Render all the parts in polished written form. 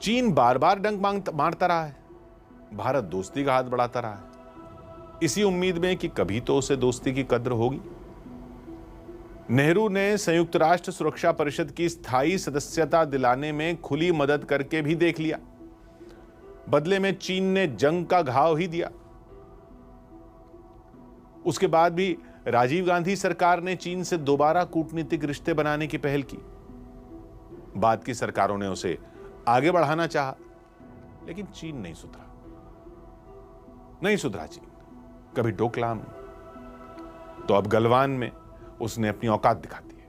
चीन बार बार डंक मारता रहा है, भारत दोस्ती का हाथ बढ़ाता रहा है, इसी उम्मीद में कि कभी तो उसे दोस्ती की कद्र होगी। नेहरू ने संयुक्त राष्ट्र सुरक्षा परिषद की स्थायी सदस्यता दिलाने में खुली मदद करके भी देख लिया, बदले में चीन ने जंग का घाव ही दिया। उसके बाद भी राजीव गांधी सरकार ने चीन से दोबारा कूटनीतिक रिश्ते बनाने की पहल की। बाद की सरकारों ने उसे आगे बढ़ाना चाहा, लेकिन चीन नहीं सुधरा चीन, कभी डोकलाम तो अब गलवान में उसने अपनी औकात दिखा दी है।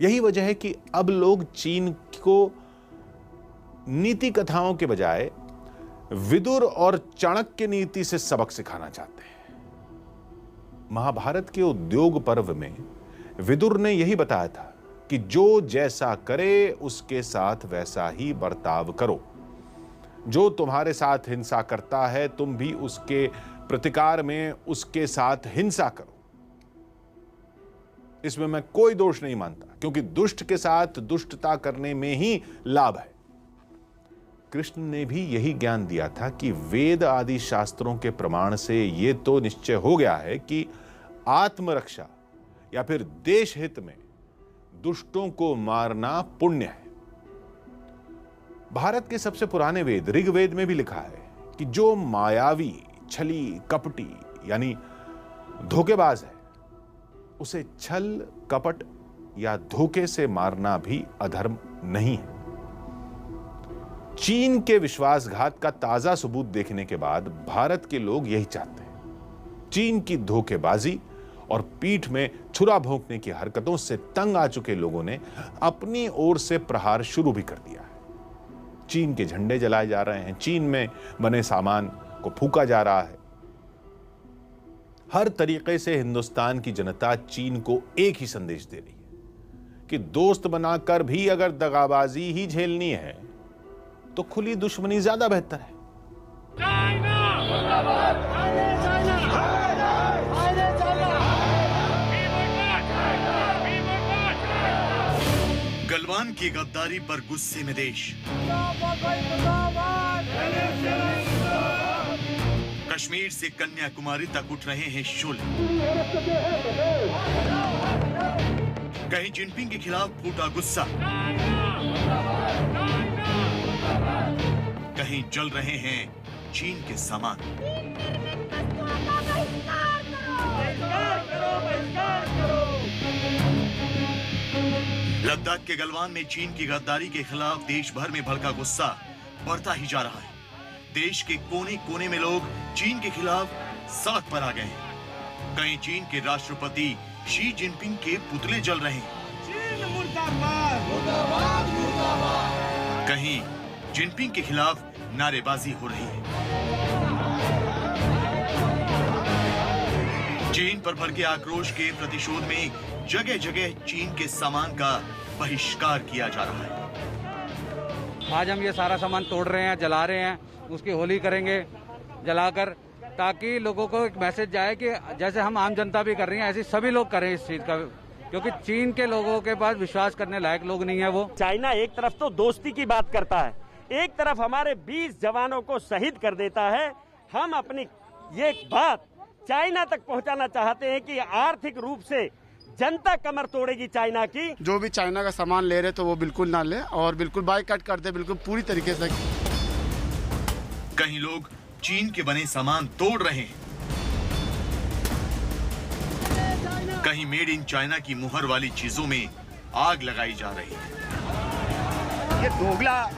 यही वजह है कि अब लोग चीन को नीति कथाओं के बजाय विदुर और चाणक्य नीति से सबक सिखाना चाहते हैं। महाभारत के उद्योग पर्व में विदुर ने यही बताया था कि जो जैसा करे उसके साथ वैसा ही बर्ताव करो। जो तुम्हारे साथ हिंसा करता है तुम भी उसके प्रतिकार में उसके साथ हिंसा करो। इसमें मैं कोई दोष नहीं मानता, क्योंकि दुष्ट के साथ दुष्टता करने में ही लाभ है। कृष्ण ने भी यही ज्ञान दिया था कि वेद आदि शास्त्रों के प्रमाण से यह तो निश्चय हो गया है कि आत्मरक्षा या फिर देश हित में दुष्टों को मारना पुण्य है। भारत के सबसे पुराने वेद ऋग्वेद में भी लिखा है कि जो मायावी, छली, कपटी यानी धोखेबाज है, उसे छल, कपट या धोखे से मारना भी अधर्म नहीं है। चीन के विश्वासघात का ताजा सबूत देखने के बाद भारत के लोग यही चाहते हैं। चीन की धोखेबाजी और पीठ में छुरा भोंकने की हरकतों से तंग आ चुके लोगों ने अपनी ओर से प्रहार शुरू भी कर दिया है। चीन के झंडे जलाए जा रहे हैं, चीन में बने सामान को फूका जा रहा है। हर तरीके से हिंदुस्तान की जनता चीन को एक ही संदेश दे रही है कि दोस्त बनाकर भी अगर दगाबाजी ही झेलनी है तो खुली दुश्मनी ज्यादा बेहतर है। गलवान की गद्दारी पर गुस्से में देश। कश्मीर से कन्याकुमारी तक उठ रहे हैं शुल। कहीं जिनपिंग के खिलाफ फूटा गुस्सा, कहीं जल रहे हैं चीन के सामान। लद्दाख के गलवान में चीन की गद्दारी के खिलाफ देश भर में भड़का गुस्सा बढ़ता ही जा रहा है। देश के कोने कोने में लोग चीन के खिलाफ सड़क पर आ गए हैं। कहीं चीन के राष्ट्रपति शी जिनपिंग के पुतले जल रहे हैं, चीन मुर्दाबाद, मुर्दाबाद, मुर्दाबाद। कहीं जिनपिंग के खिलाफ नारेबाजी हो रही है। चीन पर भड़के आक्रोश के प्रतिशोध में जगह जगह चीन के सामान का बहिष्कार किया जा रहा है। आज हम ये सारा सामान तोड़ रहे हैं, जला रहे हैं, उसकी होली करेंगे जलाकर, ताकि लोगों को एक मैसेज जाए कि जैसे हम आम जनता भी कर रही हैं ऐसे सभी लोग करें इस चीज का, क्योंकि चीन के लोगों के पास विश्वास करने लायक लोग नहीं है। वो चाइना एक तरफ तो दोस्ती की बात करता है, एक तरफ हमारे 20 जवानों को शहीद कर देता है। हम अपनी ये बात चाइना तक पहुंचाना चाहते हैं कि आर्थिक रूप से जनता कमर तोड़ेगी चाइना की। जो भी चाइना का सामान ले रहे तो वो बिल्कुल ना ले और बिल्कुल बायकॉट कर दे, बिल्कुल पूरी तरीके से। कहीं लोग चीन के बने सामान तोड़ रहे हैं, कहीं मेड इन चाइना की मुहर वाली चीजों में आग लगाई जा रही है। ये दोगला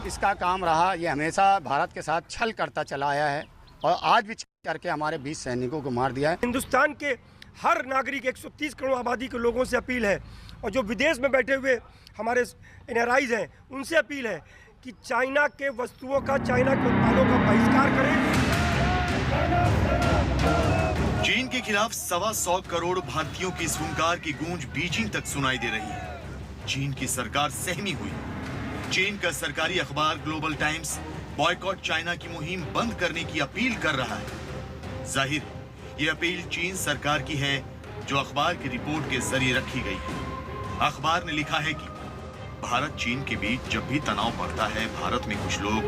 इसका काम रहा, ये हमेशा भारत के साथ छल करता चला आया है और आज भी छल करके हमारे 20 सैनिकों को मार दिया है। हिंदुस्तान के हर नागरिक 130 करोड़ आबादी के लोगों से अपील है, और जो विदेश में बैठे हुए हमारे एनआरआईज हैं उनसे अपील है कि चाइना के वस्तुओं का, चाइना के उत्पादों का बहिष्कार करें। चीन के खिलाफ 125 करोड़ भारतीयों की इस हुंकार की गूंज बीजिंग तक सुनाई दे रही है। चीन की सरकार सहमी हुई। चीन का सरकारी अखबार ग्लोबल टाइम्स बॉयकॉट चाइना की मुहिम बंद करने की अपील कर रहा है। जाहिर ये अपील चीन सरकार की है, जो अखबार की रिपोर्ट के जरिए रखी गई है। अखबार ने लिखा है कि भारत चीन के बीच जब भी तनाव बढ़ता है, भारत में कुछ लोग